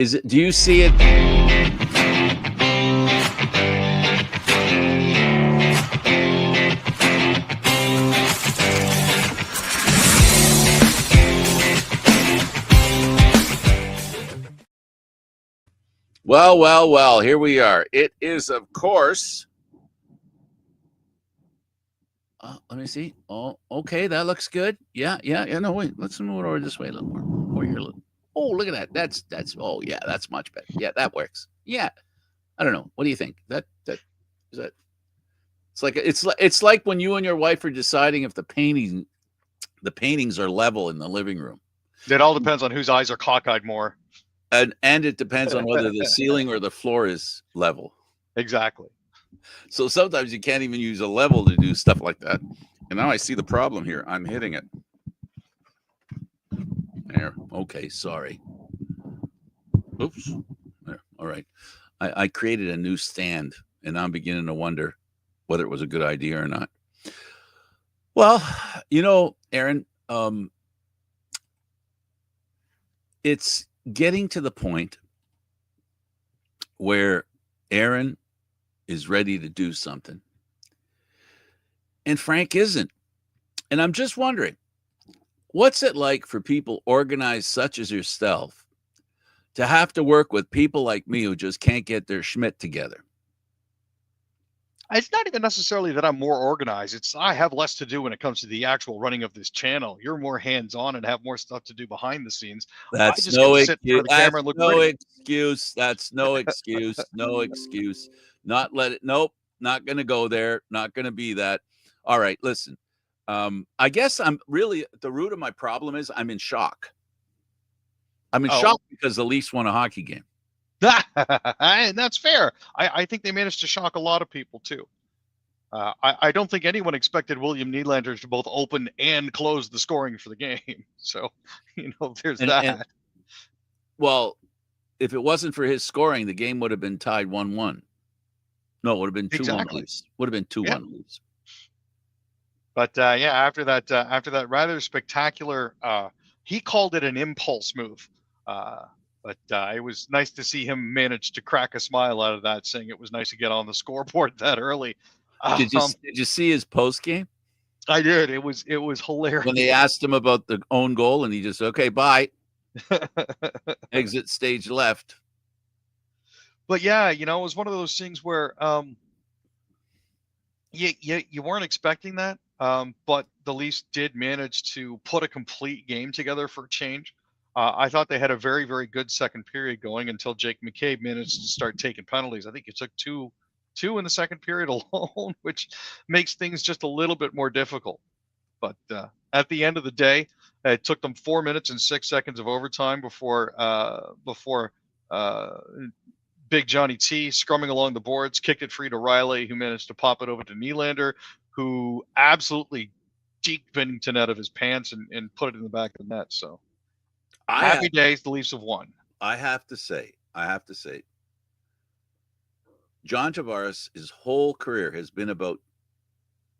Is it? Do you see it? Well. Here we are. It is, of course. Let me see. Oh, okay. That looks good. Yeah. No, wait. Let's move it over this way a little more. Over here. Oh, look at that. That's. Oh, yeah. That's much better. Yeah, that works. Yeah. I don't know. What do you think? That is that. It's like when you and your wife are deciding if the paintings are level in the living room. It all depends on whose eyes are cockeyed more. And it depends on whether the ceiling or the floor is level. Exactly. So sometimes you can't even use a level to do stuff like that. And now I see the problem here. I'm hitting it. There. Okay, sorry. Oops. There. All right. I created a new stand, and I'm beginning to wonder whether it was a good idea or not. Well, Aaron, it's getting to the point where Aaron is ready to do something and Frank isn't. And I'm just wondering, what's it like for people organized such as yourself to have to work with people like me who just can't get their schmidt together? It's not even necessarily that I'm more organized. It's I have less to do when it comes to the actual running of this channel. You're more hands-on and have more stuff to do behind the scenes. That's I just get to sit in front of the camera and look pretty. Excuse. That's no excuse. No excuse. Nope. Not going to go there. Not going to be that. All right. Listen, I guess I'm really, the root of my problem is I'm in shock. I'm in shock because the Leafs won a hockey game. And that's fair. I think they managed to shock a lot of people too. I don't think anyone expected William Nylander to both open and close the scoring for the game. So, there's that. Well, if it wasn't for his scoring, the game would have been tied 1-1. No, it would have been 2-1 Exactly. Leafs. Would have been 2-1 Leafs. But after that rather spectacular, he called it an impulse move. But it was nice to see him manage to crack a smile out of that, saying it was nice to get on the scoreboard that early. Did you see his post game? I did. It was hilarious. When they asked him about the own goal, and he just, okay, bye. Exit stage left. But yeah, it was one of those things where you weren't expecting that, but the Leafs did manage to put a complete game together for a change. I thought they had a very, very good second period going until Jake McCabe managed to start taking penalties. I think he took two in the second period alone, which makes things just a little bit more difficult. But at the end of the day, it took them 4 minutes and 6 seconds of overtime before Big Johnny T, scrumming along the boards, kicked it free to Riley, who managed to pop it over to Nylander, who absolutely deked Binnington out of his pants and put it in the back of the net. So happy days, the Leafs have won. I have to say, John Tavares, his whole career has been about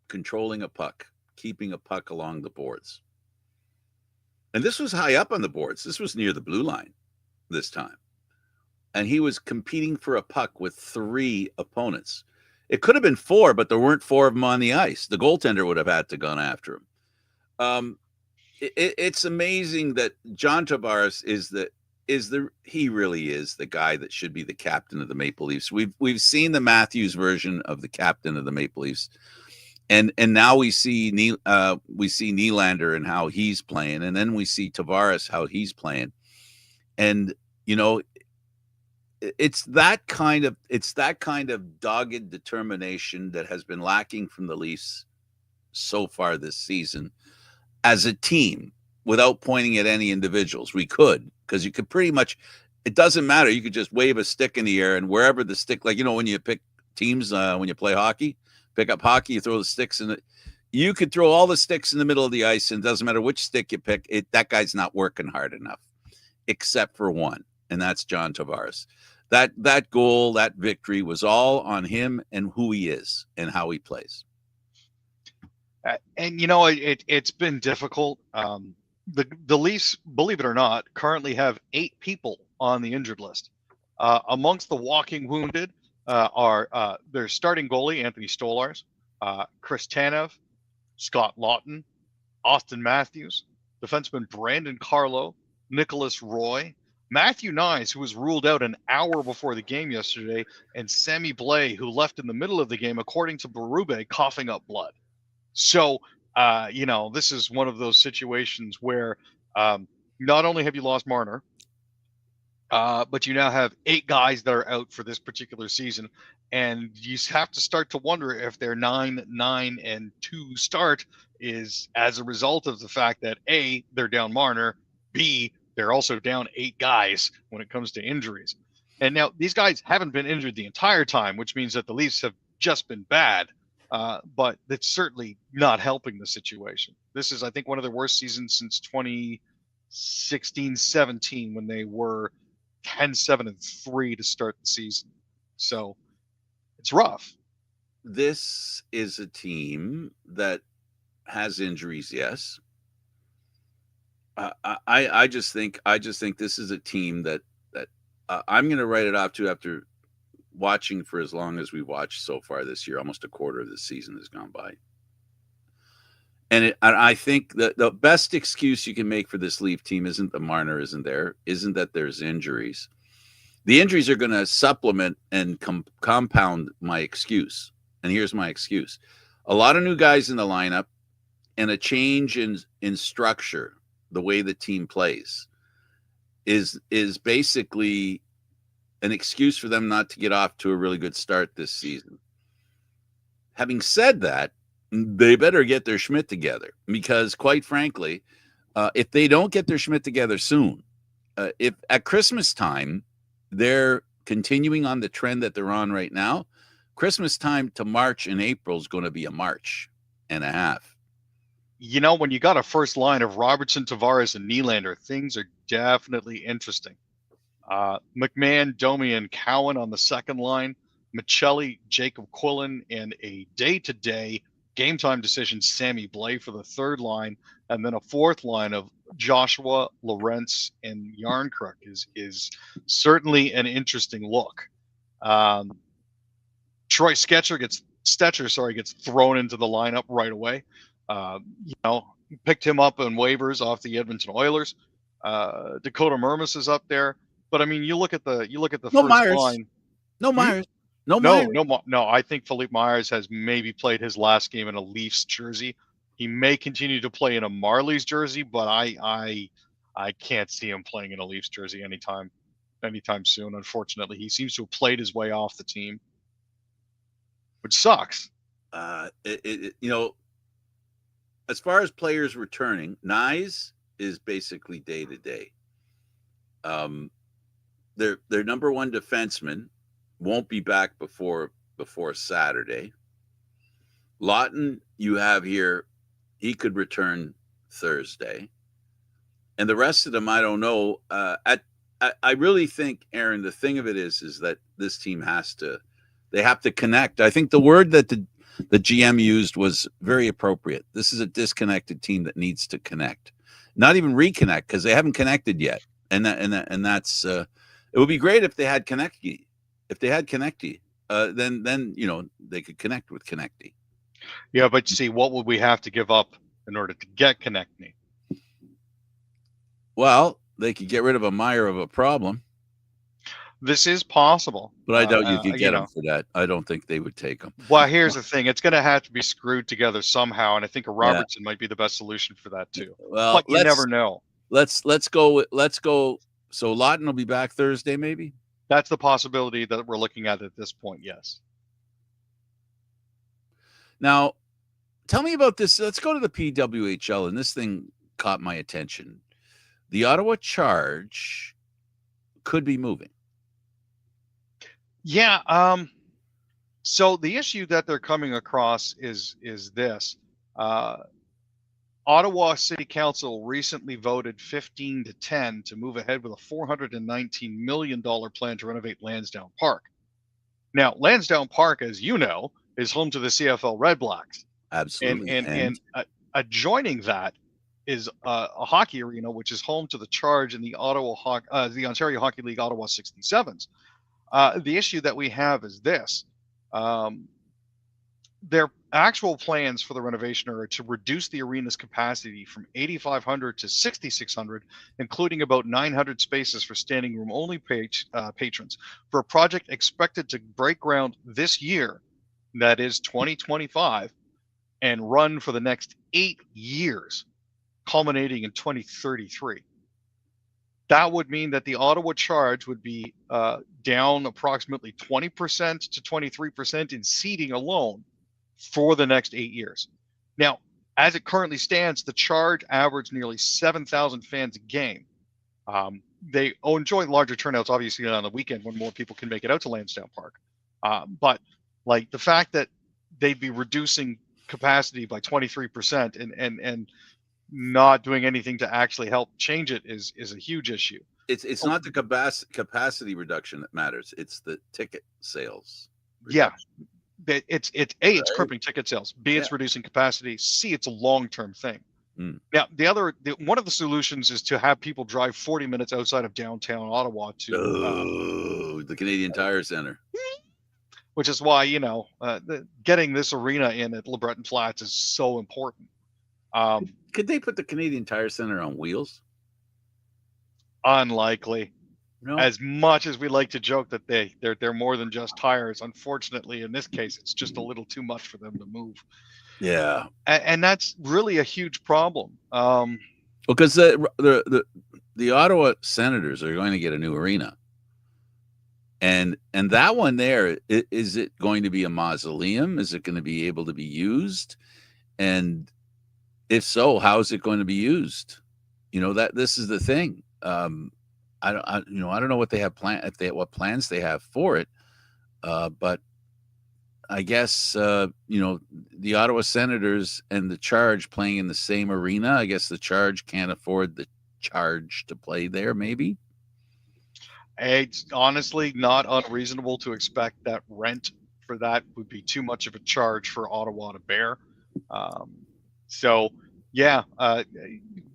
controlling a puck, keeping a puck along the boards. And this was high up on the boards. This was near the blue line this time. And he was competing for a puck with 3 opponents. It could have been 4, but there weren't 4 of them on the ice. The goaltender would have had to gone after him. It's amazing that John Tavares he really is the guy that should be the captain of the Maple Leafs. We've seen the Matthews version of the captain of the Maple Leafs, and now we see Nylander and how he's playing, and then we see Tavares how he's playing, and it's that kind of dogged determination that has been lacking from the Leafs so far this season as a team. Without pointing at any individuals, we could, because you could pretty much, it doesn't matter. You could just wave a stick in the air, and wherever the stick, like, when you pick teams, when you play hockey, pick up hockey, you throw the sticks in it. You could throw all the sticks in the middle of the ice, and it doesn't matter which stick you pick. That guy's not working hard enough, except for one, and that's John Tavares. That goal, that victory was all on him and who he is and how he plays. And it's been difficult. The Leafs, believe it or not, currently have 8 people on the injured list. Amongst the walking wounded are their starting goalie Anthony Stolarz, Chris Tanev, Scott Lawton, Austin Matthews, defenseman Brandon Carlo, Nicholas Roy, Matthew Nyes, who was ruled out an hour before the game yesterday, and Sammy Blais, who left in the middle of the game, according to Berube, coughing up blood. So, this is one of those situations where not only have you lost Marner, but you now have 8 guys that are out for this particular season, and you have to start to wonder if their 9-9-2 start is as a result of the fact that A, they're down Marner, B, they're also down 8 guys when it comes to injuries. And now these guys haven't been injured the entire time, which means that the Leafs have just been bad, but it's certainly not helping the situation. This is, I think, one of their worst seasons since 2016-17 when they were 10-7-3 to start the season. So it's rough. This is a team that has injuries, yes. I just think this is a team that I'm going to write it off to after watching for as long as we watched so far this year. Almost a quarter of the season has gone by. And I think that the best excuse you can make for this Leaf team isn't that Marner isn't there, isn't that there's injuries. The injuries are going to supplement and compound my excuse. And here's my excuse. A lot of new guys in the lineup and a change in structure, the way the team plays, is basically an excuse for them not to get off to a really good start this season. Having said that, they better get their Schmidt together because, quite frankly, if they don't get their Schmidt together soon, if at Christmas time they're continuing on the trend that they're on right now, Christmas time to March and April is going to be a March and a half. When you got a first line of Robertson, Tavares, and Nylander, things are definitely interesting. McMahon, Domi, and Cowan on the second line, Michelli, Jacob Quillen, and a day-to-day game-time decision, Sammy Blais for the third line, and then a fourth line of Joshua, Lorentz, and Yarncrook is certainly an interesting look. Troy Stetcher gets thrown into the lineup right away. Picked him up on waivers off the Edmonton Oilers. Dakota Mermis is up there, but I mean, you look at the No first Myers. line. No Myers. No, I think Philippe Myers has maybe played his last game in a Leafs jersey. He may continue to play in a Marlies jersey, but I can't see him playing in a Leafs jersey anytime soon. Unfortunately, he seems to have played his way off the team, which sucks. As far as players returning, Nyes is basically day to day. Their number one defenseman won't be back before Saturday. Lawton, you have here, he could return Thursday, and the rest of them, I don't know. I really think, Aaron, the thing of it is that this team have to connect. I think the word that the GM used was very appropriate. This is a disconnected team that needs to connect, not even reconnect, because they haven't connected yet. And that's it would be great if they had Konecny. If they had Konecny, then they could connect with Konecny. Yeah, but see, what would we have to give up in order to get Konecny? Well, they could get rid of a Meyer of a problem. This is possible. But I doubt you could get him for that. I don't think they would take him. Well, here's the thing. It's going to have to be screwed together somehow, and I think a Robertson might be the best solution for that too. Well, but you never know. Let's go. So Lawton will be back Thursday, maybe? That's the possibility that we're looking at this point, yes. Now, tell me about this. Let's go to the PWHL, and this thing caught my attention. The Ottawa Charge could be moving. Yeah. So the issue that they're coming across is this. Ottawa City Council recently voted 15-10 to move ahead with a $419 million plan to renovate Lansdowne Park. Now, Lansdowne Park, as you know, is home to the CFL Red Blacks. Absolutely. And adjoining that is a hockey arena, which is home to the Charge and the the Ontario Hockey League Ottawa 67s. The issue that we have is this. Their actual plans for the renovation are to reduce the arena's capacity from 8,500 to 6,600, including about 900 spaces for standing room only patrons, for a project expected to break ground this year, that is 2025, and run for the next 8 years, culminating in 2033. That would mean that the Ottawa Charge would be down approximately 20% to 23% in seating alone for the next 8 years. Now, as it currently stands, the Charge average nearly 7,000 fans a game. They enjoy larger turnouts, obviously, on the weekend when more people can make it out to Lansdowne Park. But like the fact that they'd be reducing capacity by 23% and not doing anything to actually help change it is a huge issue. It's not the capacity reduction that matters. It's the ticket sales reduction. Yeah. It's crippling ticket sales. B, it's reducing capacity. C, it's a long-term thing. Now, one of the solutions is to have people drive 40 minutes outside of downtown Ottawa to the Canadian Tire Center. Which is why, getting this arena in at LeBreton Flats is so important. Could they put the Canadian Tire Center on wheels? Unlikely. No. As much as we like to joke that they're more than just tires, unfortunately, in this case, it's just a little too much for them to move. Yeah, and that's really a huge problem. Because the Ottawa Senators are going to get a new arena, and that one there, is it going to be a mausoleum? Is it going to be able to be used? And if so, how is it going to be used? That this is the thing. I don't know what they have what plans they have for it. But I guess, the Ottawa Senators and the Charge playing in the same arena. I guess the Charge can't afford the Charge to play there, maybe. It's honestly not unreasonable to expect that rent for that would be too much of a charge for Ottawa to bear.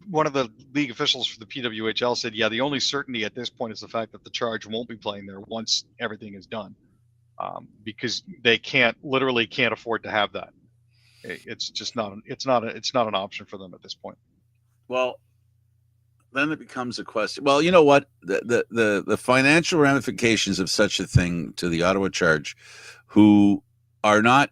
One of the league officials for the PWHL said, the only certainty at this point is the fact that the Charge won't be playing there once everything is done, because they can't afford to have that. It's just not an option for them at this point. Well, then it becomes a question. Well, you know what? The financial ramifications of such a thing to the Ottawa Charge, who are not,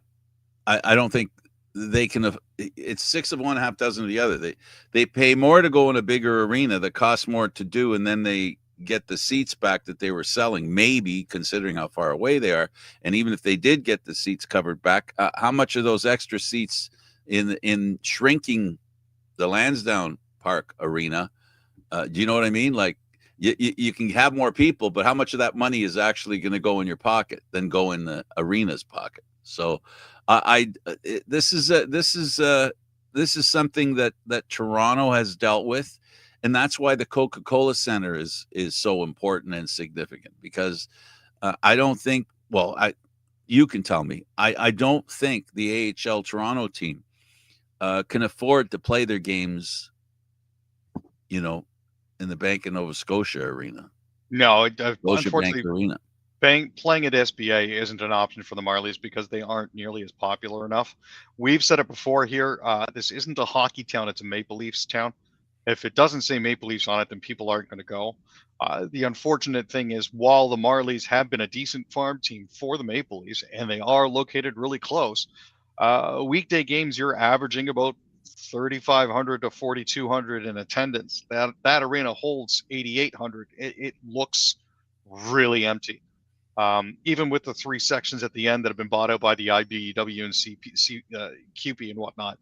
I don't think they can. It's 6 of one, half dozen of the other. They pay more to go in a bigger arena that costs more to do, and then they get the seats back that they were selling, maybe, considering how far away they are. And even if they did get the seats covered back, how much of those extra seats in shrinking the Lansdowne Park arena, do you know what I mean? Like, you can have more people, but how much of that money is actually going to go in your pocket than go in the arena's pocket? So this is something that Toronto has dealt with, and that's why the Coca-Cola Center is so important and significant, because I don't think, you can tell me, I don't think the AHL Toronto team can afford to play their games, in the Bank of Nova Scotia arena. No, unfortunately, arena. Playing at SBA isn't an option for the Marlies because they aren't nearly as popular enough. We've said it before here. This isn't a hockey town; it's a Maple Leafs town. If it doesn't say Maple Leafs on it, then people aren't going to go. The unfortunate thing is, while the Marlies have been a decent farm team for the Maple Leafs, and they are located really close, weekday games you're averaging about 3,500 to 4,200 in attendance. That arena holds 8,800. It looks really empty. Even with the 3 sections at the end that have been bought out by the IBEW and QP and whatnot,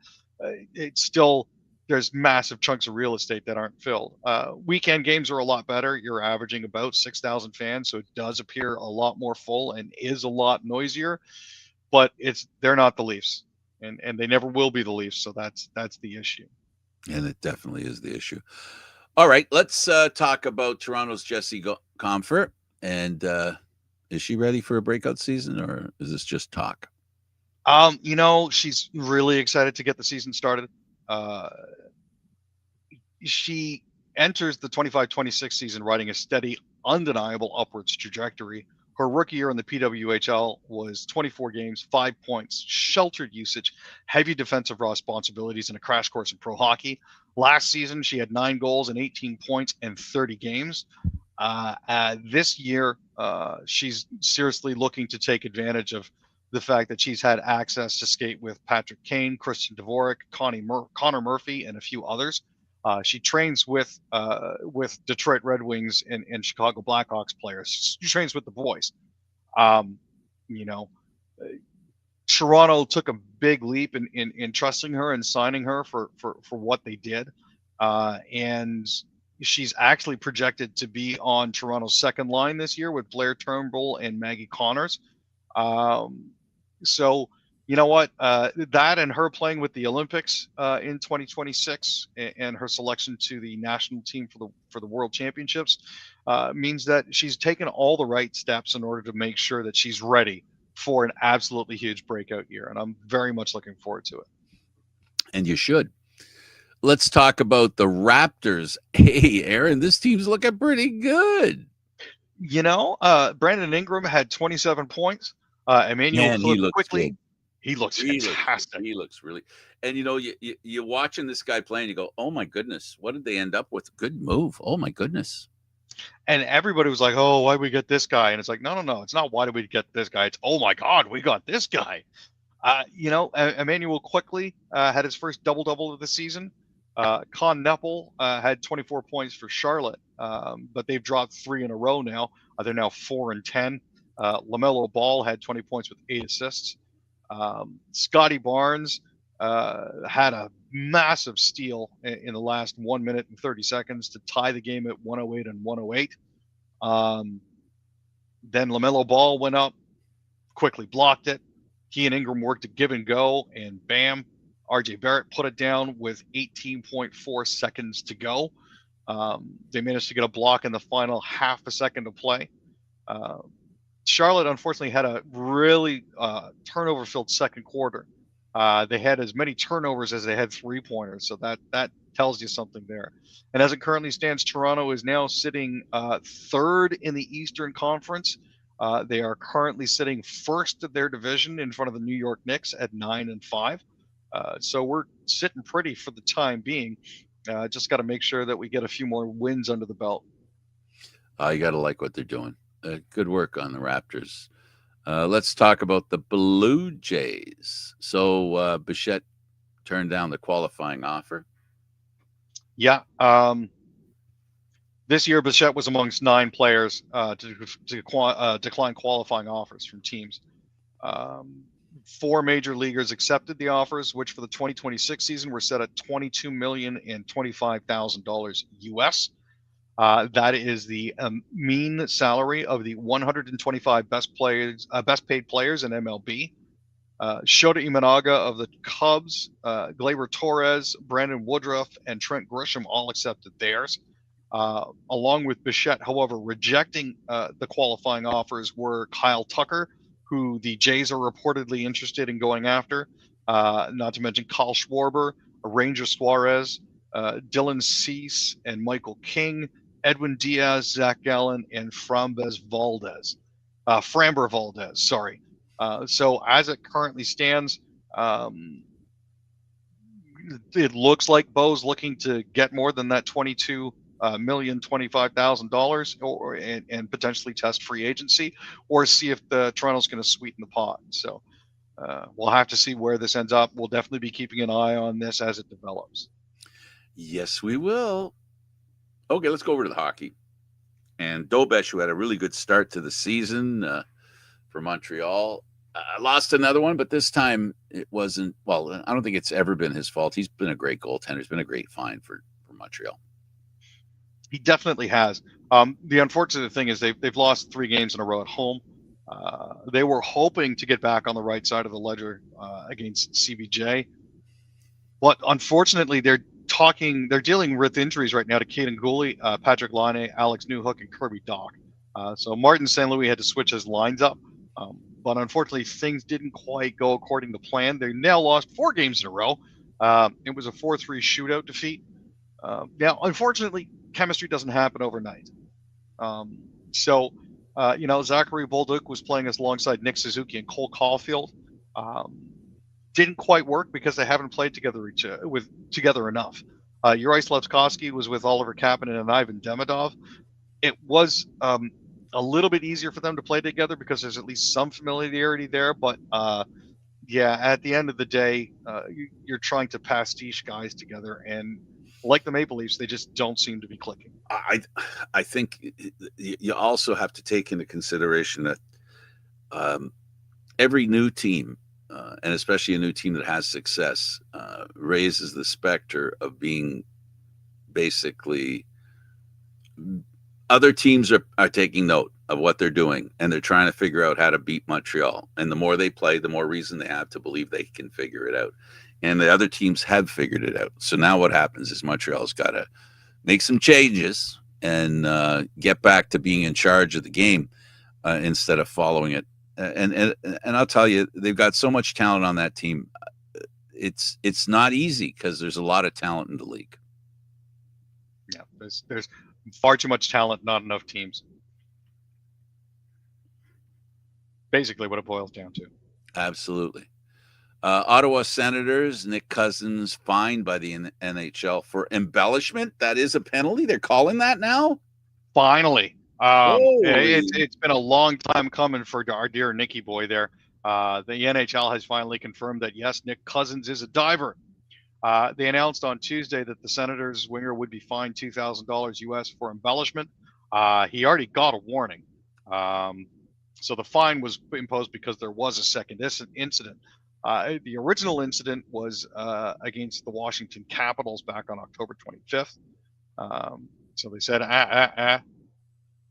it's still, there's massive chunks of real estate that aren't filled. Weekend games are a lot better. You're averaging about 6,000 fans, so it does appear a lot more full and is a lot noisier, but they're not the Leafs, and they never will be the Leafs, so that's the issue. And it definitely is the issue. All right, let's talk about Toronto's Jessie Comfort, and is she ready for a breakout season, or is this just talk? She's really excited to get the season started. she enters the 25-26 season riding a steady, undeniable upwards trajectory. Her rookie year in the PWHL was 24 games, 5 points, sheltered usage, heavy defensive responsibilities, and a crash course in pro hockey. Last season, she had 9 goals and 18 points in 30 games. This year, she's seriously looking to take advantage of the fact that she's had access to skate with Patrick Kane, Christian Dvorak, Connor Murphy, and a few others. She trains with Detroit Red Wings and Chicago Blackhawks players. She trains with the boys. You know, Toronto took a big leap in trusting her and signing her for what they did, and she's actually projected to be on Toronto's second line this year with Blair Turnbull and Maggie Connors. So you know what? That and her playing with the Olympics in 2026 and her selection to the national team for the World Championships means that she's taken all the right steps in order to make sure that she's ready for an absolutely huge breakout year. And I'm very much looking forward to it. And you should. Let's talk about the Raptors. Hey, Aaron, this team's looking pretty good. You know, Brandon Ingram had 27 points. Emmanuel quickly. Good. He looks fantastic. He looks really, and you know, you're watching this guy play, and you go, "Oh my goodness, what did they end up with? Good move. Oh my goodness." And everybody was like, "Oh, why we get this guy?" And it's like, no, it's not why did we get this guy. It's, oh my God, we got this guy. You know, Emmanuel quickly had his first double-double of the season. Con Neppel had 24 points for Charlotte, but they've dropped 3 in a row now. They're now 4-10. LaMelo Ball had 20 points with 8 assists. Scotty Barnes had a massive steal in the last 1 minute and 30 seconds to tie the game at 108 and 108. Then LaMelo Ball went up, quickly blocked it. He and Ingram worked to give and go, and bam, RJ Barrett put it down with 18.4 seconds to go. They managed to get a block in the final half a second to play. Charlotte, unfortunately, had a really turnover-filled second quarter. They had as many turnovers as they had three-pointers, so that tells you something there. And as it currently stands, Toronto is now sitting third in the Eastern Conference. They are currently sitting first of their division in front of the New York Knicks at 9-5. So we're sitting pretty for the time being. Just got to make sure that we get a few more wins under the belt. You got to like what they're doing. Good work on the Raptors. Let's talk about the Blue Jays. So Bichette turned down the qualifying offer. Yeah. This year, Bichette was amongst 9 players to decline qualifying offers from teams. 4 major leaguers accepted the offers, which for the 2026 season were set at $22,025,000 US. That is the mean salary of the 125 best paid players in MLB. Shota Imanaga of the Cubs, Gleyber Torres, Brandon Woodruff, and Trent Grisham all accepted theirs. Along with Bichette, however, rejecting the qualifying offers were Kyle Tucker, who the Jays are reportedly interested in going after, not to mention Kyle Schwarber, Ranger Suarez, Dylan Cease, and Michael King, Edwin Diaz, Zach Gallen, and Framber Valdez, sorry. So as it currently stands, it looks like Bo's looking to get more than that $22,025,000 and potentially test free agency, or see if the Toronto's going to sweeten the pot. So we'll have to see where this ends up. We'll definitely be keeping an eye on this as it develops. Yes, we will. Okay, let's go over to the hockey. And Dobesh, who had a really good start to the season for Montreal, lost another one, but this time it wasn't. Well, I don't think it's ever been his fault. He's been a great goaltender. He's been a great find for Montreal. He definitely has. The unfortunate thing is they've lost 3 games in a row at home. They were hoping to get back on the right side of the ledger against CBJ, but unfortunately they're dealing with injuries right now to Caden Gooley, Patrick Laine, Alex Newhook, and Kirby Dock. So Martin St. Louis had to switch his lines up. But unfortunately, things didn't quite go according to plan. They now lost 4 games in a row. It was a 4-3 shootout defeat. Now, unfortunately, chemistry doesn't happen overnight. So, Zachary Bolduc was playing alongside Nick Suzuki and Cole Caulfield. Didn't quite work because they haven't played together enough. Juraj Slavkovsky was with Oliver Kapanen and Ivan Demidov. It was a little bit easier for them to play together because there's at least some familiarity there. But yeah, at the end of the day, you're trying to pastiche guys together, and like the Maple Leafs, they just don't seem to be clicking. I think you also have to take into consideration that every new team, and especially a new team that has success, raises the specter of being basically other teams are taking note of what they're doing, and they're trying to figure out how to beat Montreal. And the more they play, the more reason they have to believe they can figure it out. And the other teams have figured it out. So now what happens is Montreal's got to make some changes and get back to being in charge of the game instead of following it. And I'll tell you, they've got so much talent on that team. It's not easy because there's a lot of talent in the league. Yeah, there's far too much talent, not enough teams. Basically what it boils down to. Absolutely. Ottawa Senators, Nick Cousins fined by the NHL for embellishment. That is a penalty. They're calling that now? Finally. It's been a long time coming for our dear Nicky boy there. The NHL has finally confirmed that, yes, Nick Cousins is a diver. They announced on Tuesday that the Senators winger would be fined $2,000 US for embellishment. He already got a warning. So the fine was imposed because there was a second incident. The original incident was against the Washington Capitals back on October 25th. So they said,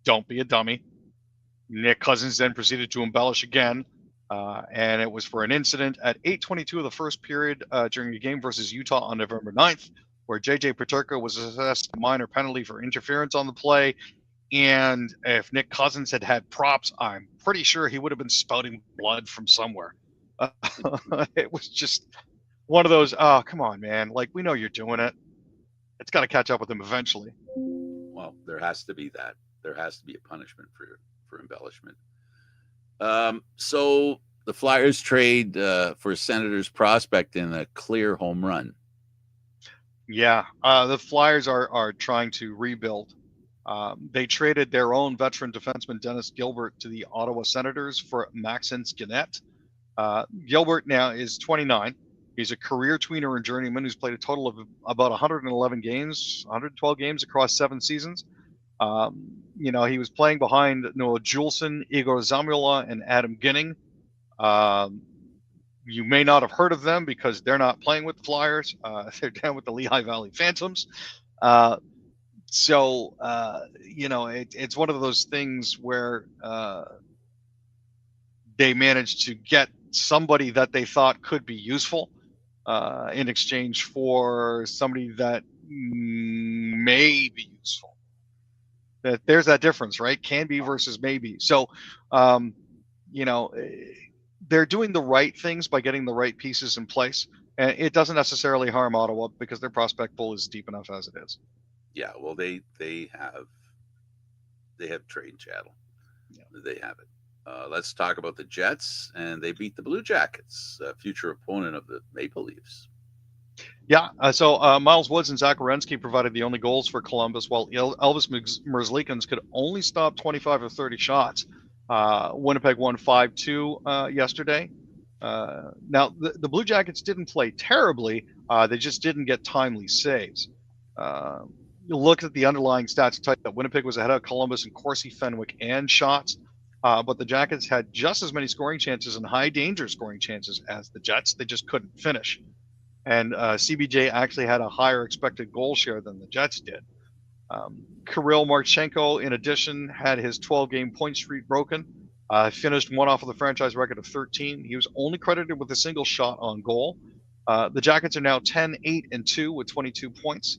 don't be a dummy. Nick Cousins then proceeded to embellish again. And it was for an incident at 8:22 of the first period during a game versus Utah on November 9th, where J.J. Peterka was assessed a minor penalty for interference on the play. And if Nick Cousins had props, I'm pretty sure he would have been spouting blood from somewhere. It was just one of those, oh, come on, man. Like, we know you're doing it. It's got to catch up with him eventually. Well, there has to be that. There has to be a punishment for embellishment. So the Flyers trade for Senators prospect in a clear home run. Yeah, the Flyers are trying to rebuild. They traded their own veteran defenseman Dennis Gilbert to the Ottawa Senators for Maxence Gannett. Gilbert now is 29. He's a career tweener and journeyman who's played a total of about 111 games, 112 games across 7 seasons. He was playing behind Noah Juleson, Igor Zamula, and Adam Ginning. You may not have heard of them because they're not playing with the Flyers. They're down with the Lehigh Valley Phantoms. It's one of those things where they managed to get somebody that they thought could be useful in exchange for somebody that may be useful. That there's that difference, right? Can be versus maybe. So, they're doing the right things by getting the right pieces in place, and it doesn't necessarily harm Ottawa because their prospect pool is deep enough as it is. Yeah, well, they have trade chattel. Yeah. They have it. Let's talk about the Jets, and they beat the Blue Jackets, a future opponent of the Maple Leafs. Yeah, so Miles Woods and Zach Werenski provided the only goals for Columbus, while Elvis Merzlikins could only stop 25 or 30 shots. Winnipeg won 5-2 yesterday. Now, the Blue Jackets didn't play terribly. They just didn't get timely saves. You look at the underlying stats, type that Winnipeg was ahead of Columbus in Corsi, Fenwick, and shots. But the Jackets had just as many scoring chances and high danger scoring chances as the Jets. They just couldn't finish. And CBJ actually had a higher expected goal share than the Jets did. Kirill Marchenko, in addition, had his 12-game point streak broken. Finished one off of the franchise record of 13. He was only credited with a single shot on goal. The Jackets are now 10-8-2 with 22 points.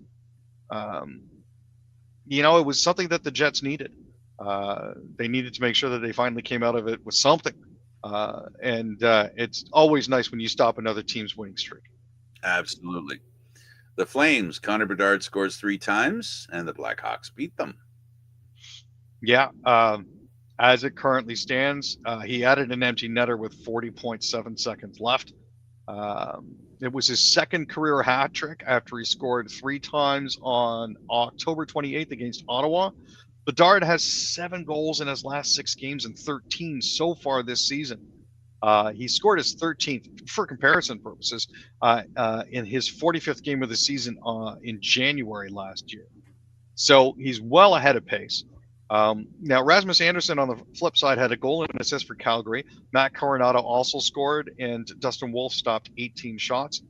It was something that the Jets needed. They needed to make sure that they finally came out of it with something. And it's always nice when you stop another team's winning streak. Absolutely. The Flames, Connor Bedard scores 3 times, and the Blackhawks beat them. Yeah. As it currently stands, he added an empty netter with 40.7 seconds left. It was his second career hat trick after he scored 3 times on October 28th against Ottawa. Bedard has 7 goals in his last 6 games and 13 so far this season. He scored his 13th, for comparison purposes, in his 45th game of the season in January last year. So he's well ahead of pace. Now, Rasmus Anderson on the flip side had a goal and an assist for Calgary. Matt Coronado also scored, and Dustin Wolf stopped 18 shots.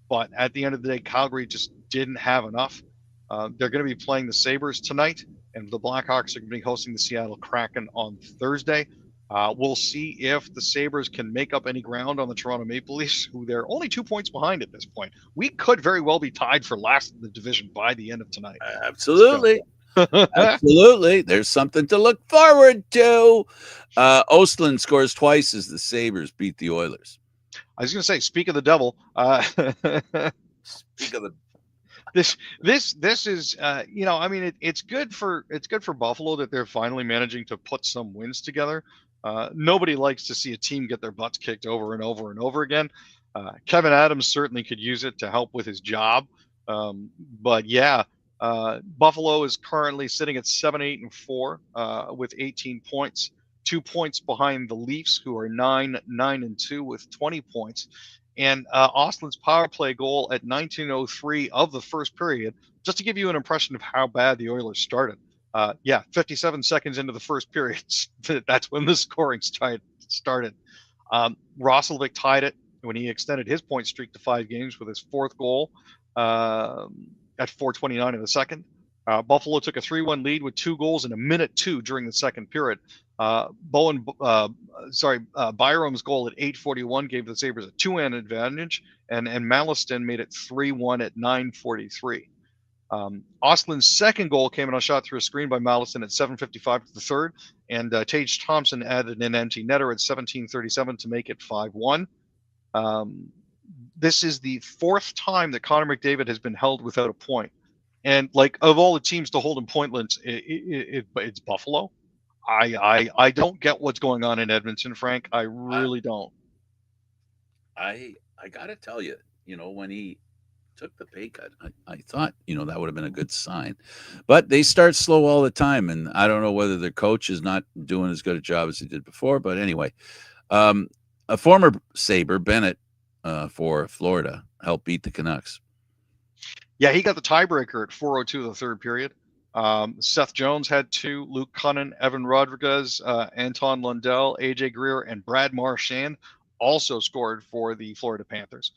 But at the end of the day, Calgary just didn't have enough. They're going to be playing the Sabres tonight, and the Blackhawks are going to be hosting the Seattle Kraken on Thursday. We'll see if the Sabres can make up any ground on the Toronto Maple Leafs, who they're only 2 points behind at this point. We could very well be tied for last in the division by the end of tonight. Absolutely. So. Absolutely. There's something to look forward to. Ostlund scores twice as the Sabres beat the Oilers. I was going to say, speak of the devil. Speak of the this is I mean it's good for Buffalo that they're finally managing to put some wins together. Nobody likes to see a team get their butts kicked over and over and over again. Kevin Adams certainly could use it to help with his job. But yeah, Buffalo is currently sitting at 7-8-4 with 18 points, 2 points behind the Leafs, who are 9-9-2 with 20 points. And Ostlund's power play goal at 19:03 of the first period, just to give you an impression of how bad the Oilers started. 57 seconds into the first period, that's when the scoring started. Roslovic tied it when he extended his point streak to 5 games with his 4th goal at 4:29 in the second. Buffalo took a 3-1 lead with 2 goals in a minute 2 during the second period. Byram's goal at 8:41 gave the Sabres a 2-man advantage, and Malliston made it 3-1 at 9:43. Ostlund's second goal came in a shot through a screen by Malliston at 7:55 to the third, and Tage Thompson added an empty netter at 17:37 to make it 5-1. This is the 4th time that Connor McDavid has been held without a point. And like, of all the teams to hold him pointless, it's Buffalo. I don't get what's going on in Edmonton, Frank. I really don't. I gotta tell you, when he took the pay cut, I thought, that would have been a good sign. But they start slow all the time, and I don't know whether their coach is not doing as good a job as he did before. But anyway, a former Sabre, Bennett, for Florida, helped beat the Canucks. Yeah, he got the tiebreaker at 4:02 of the third period. Seth Jones had 2, Luke Cunnin, Evan Rodriguez, Anton Lundell, AJ Greer, and Brad Marchand also scored for the Florida Panthers.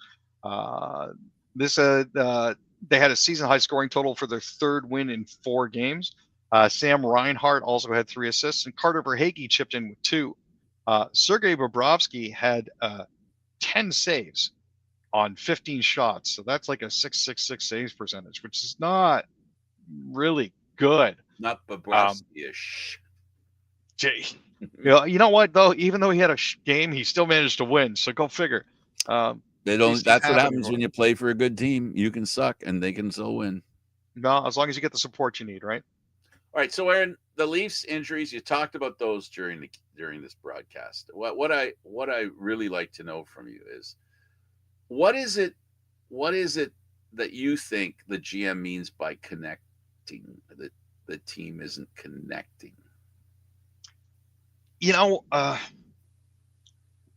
They had a season high scoring total for their 3rd win in 4 games. Sam Reinhart also had 3 assists, and Carter Verhaeghe chipped in with 2. Sergei Bobrovsky had 10 saves on 15 shots, so that's like a .666 saves percentage, which is not really good. Not Bobrovsky-ish. You know what though? Even though he had a game, he still managed to win. So go figure. That's what happens when you play for a good team. You can suck, and they can still win. No, as long as you get the support you need, right? All right. So, Aaron, the Leafs injuries, you talked about those during this broadcast. What I really like to know from you is, what is it that you think the GM means by connecting, that the team isn't connecting?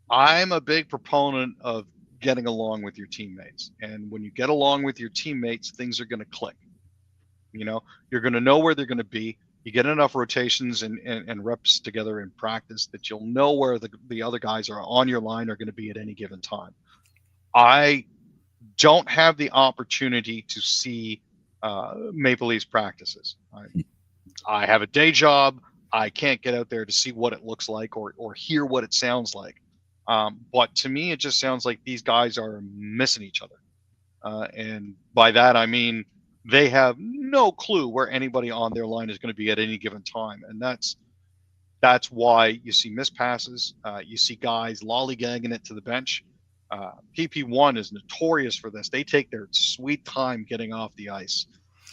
I'm a big proponent of getting along with your teammates. And when you get along with your teammates, things are going to click. You're going to know where they're going to be. You get enough rotations and reps together in practice that you'll know where the other guys are on your line are going to be at any given time. I don't have the opportunity to see Maple Leafs practices. I have a day job. I can't get out there to see what it looks like or hear what it sounds like. But to me, it just sounds like these guys are missing each other. And by that, I mean, they have no clue where anybody on their line is going to be at any given time. And that's why you see missed passes. You see guys lollygagging it to the bench. PP1 is notorious for this. They take their sweet time getting off the ice.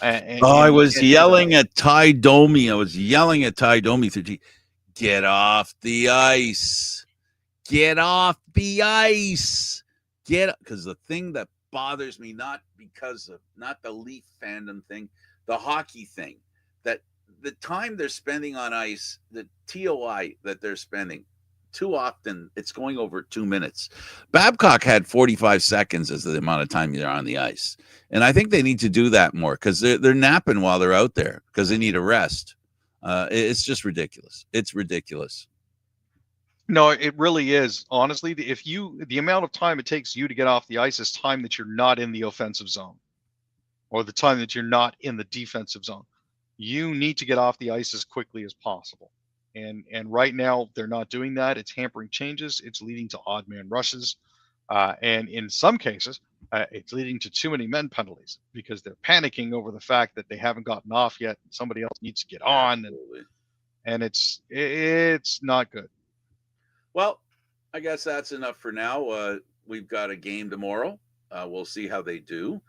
And Oh, I you was can't do that. yelling at Ty Domi. Get off the ice. Get off the ice. Because the thing that bothers me, not the Leaf fandom thing, the hockey thing, that the time they're spending on ice, the TOI that they're spending, too often it's going over 2 minutes. Babcock had 45 seconds as the amount of time they're on the ice. And I think they need to do that more because they're napping while they're out there because they need a rest. It's just ridiculous. It's ridiculous. No, it really is. Honestly, the amount of time it takes you to get off the ice is time that you're not in the offensive zone or the time that you're not in the defensive zone. You need to get off the ice as quickly as possible. And right now they're not doing that. It's hampering changes. It's leading to odd man rushes. And in some cases, it's leading to too many men penalties because they're panicking over the fact that they haven't gotten off yet. Somebody else needs to get on. And it's not good. Well, I guess that's enough for now. We've got a game tomorrow. We'll see how they do.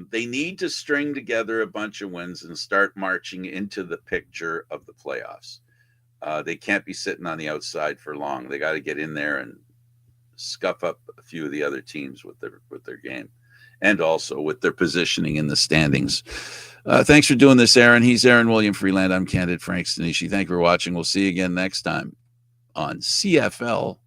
They need to string together a bunch of wins and start marching into the picture of the playoffs. They can't be sitting on the outside for long. They got to get in there and scuff up a few of the other teams with their game and also with their positioning in the standings. Thanks for doing this, Aaron. He's Aaron William Freeland. I'm Candid Frank Stanishi. Thank you for watching. We'll see you again next time on CFL